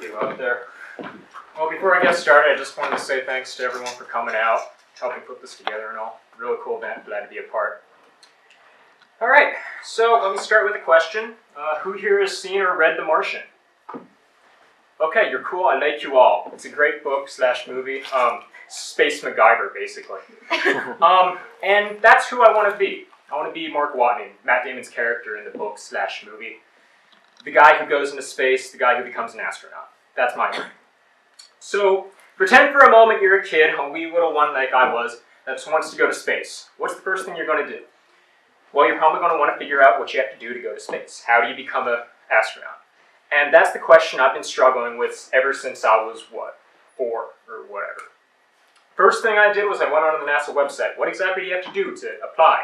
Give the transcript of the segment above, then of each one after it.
do out there. Well, before I get started, I just wanted to say thanks to everyone for coming out, helping put this together and all. Really cool event, glad to be a part. All right, so let me start with a question. Who here has seen or read The Martian? Okay, you're cool, I like you all. It's a great book / movie, Space MacGyver, basically. And that's who I want to be. I want to be Mark Watney, Matt Damon's character in the book / movie. The guy who goes into space, the guy who becomes an astronaut. That's my dream. So, pretend for a moment you're a kid, a wee little one like I was, that just wants to go to space. What's the first thing you're going to do? Well, you're probably going to want to figure out what you have to do to go to space. How do you become an astronaut? And that's the question I've been struggling with ever since I was, 4 or whatever. First thing I did was I went onto the NASA website. What exactly do you have to do to apply?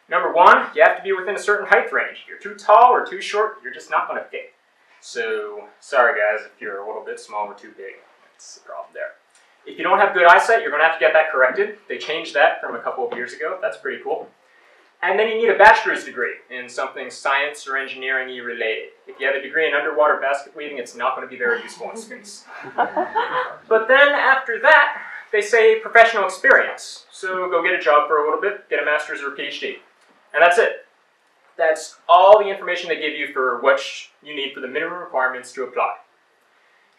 Number 1, you have to be within a certain height range. If you're too tall or too short, you're just not going to fit. So, sorry guys, if you're a little bit small or too big, that's the problem there. If you don't have good eyesight, you're going to have to get that corrected. They changed that from a couple of years ago. That's pretty cool. And then you need a bachelor's degree in something science or engineering-y related. If you have a degree in underwater basket weaving, it's not going to be very useful in space. But then after that, they say professional experience. So go get a job for a little bit, get a master's or a PhD. And that's it. That's all the information they give you for what you need for the minimum requirements to apply.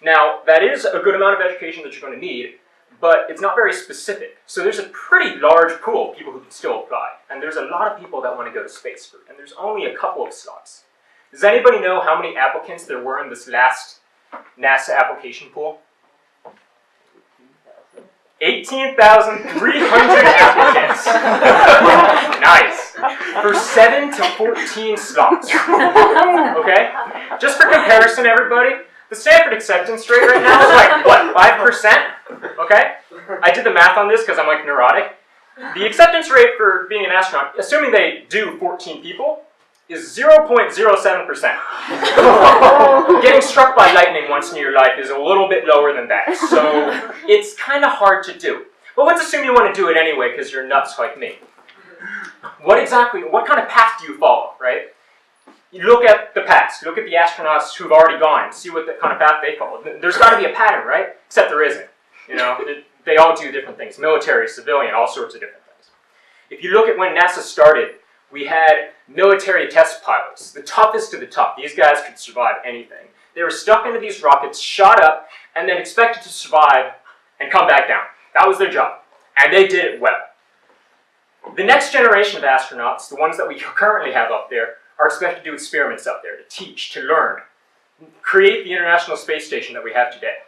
Now, that is a good amount of education that you're going to need, but it's not very specific. So there's a pretty large pool of people who can still apply. And there's a lot of people that want to go to space, and there's only a couple of slots. Does anybody know how many applicants there were in this last NASA application pool? 18,300 applicants. Nice. For 7 to 14 slots. Okay? Just for comparison, everybody, the Stanford acceptance rate right now is like, what, 5%? Okay? I did the math on this because I'm like neurotic. The acceptance rate for being an astronaut, assuming they do 14 people, is 0.07%. Getting struck by lightning once in your life is a little bit lower than that, so it's kind of hard to do. But let's assume you want to do it anyway because you're nuts like me. What kind of path do you follow, right? You look at the past, look at the astronauts who've already gone, and see what kind of path they follow. There's got to be a pattern, right? Except there isn't. You know, they all do different things, military, civilian, all sorts of different things. If you look at when NASA started, we had military test pilots, the toughest of the tough. These guys could survive anything. They were stuck into these rockets, shot up, and then expected to survive and come back down. That was their job, and they did it well. The next generation of astronauts, the ones that we currently have up there, are expected to do experiments up there, to teach, to learn, create the International Space Station that we have today.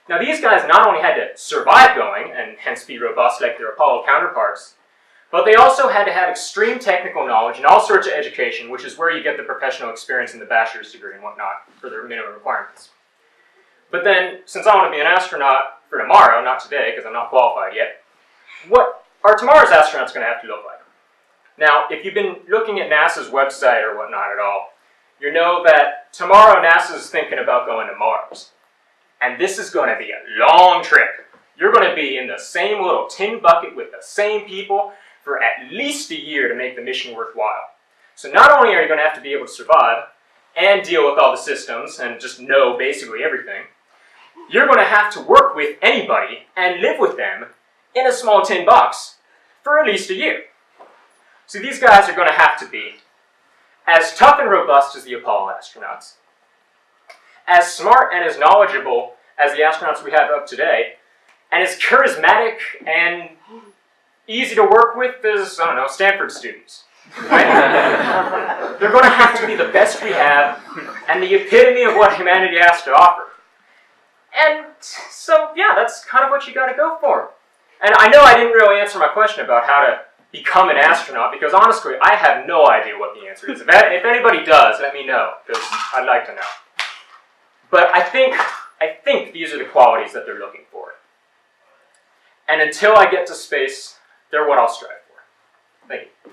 Now these guys not only had to survive going, and hence be robust like their Apollo counterparts, but they also had to have extreme technical knowledge and all sorts of education, which is where you get the professional experience and the bachelor's degree and whatnot for their minimum requirements. But then, since I want to be an astronaut for tomorrow, not today, because I'm not qualified yet, what are tomorrow's astronauts going to have to look like? Now, if you've been looking at NASA's website or whatnot at all, you know that tomorrow NASA's thinking about going to Mars. And this is going to be a long trip. You're going to be in the same little tin bucket with the same people for at least a year to make the mission worthwhile. So not only are you going to have to be able to survive and deal with all the systems and just know basically everything, you're going to have to work with anybody and live with them in a small tin box for at least a year. So these guys are going to have to be as tough and robust as the Apollo astronauts, as smart and as knowledgeable as the astronauts we have up today, and as charismatic and easy to work with as, I don't know, Stanford students. Right? They're going to have to be the best we have and the epitome of what humanity has to offer. And so, yeah, that's kind of what you got to go for. And I know I didn't really answer my question about how to become an astronaut, because honestly, I have no idea what the answer is. If anybody does, let me know, because I'd like to know. But I think these are the qualities that they're looking for. And until I get to space, they're what I'll strive for. Thank you.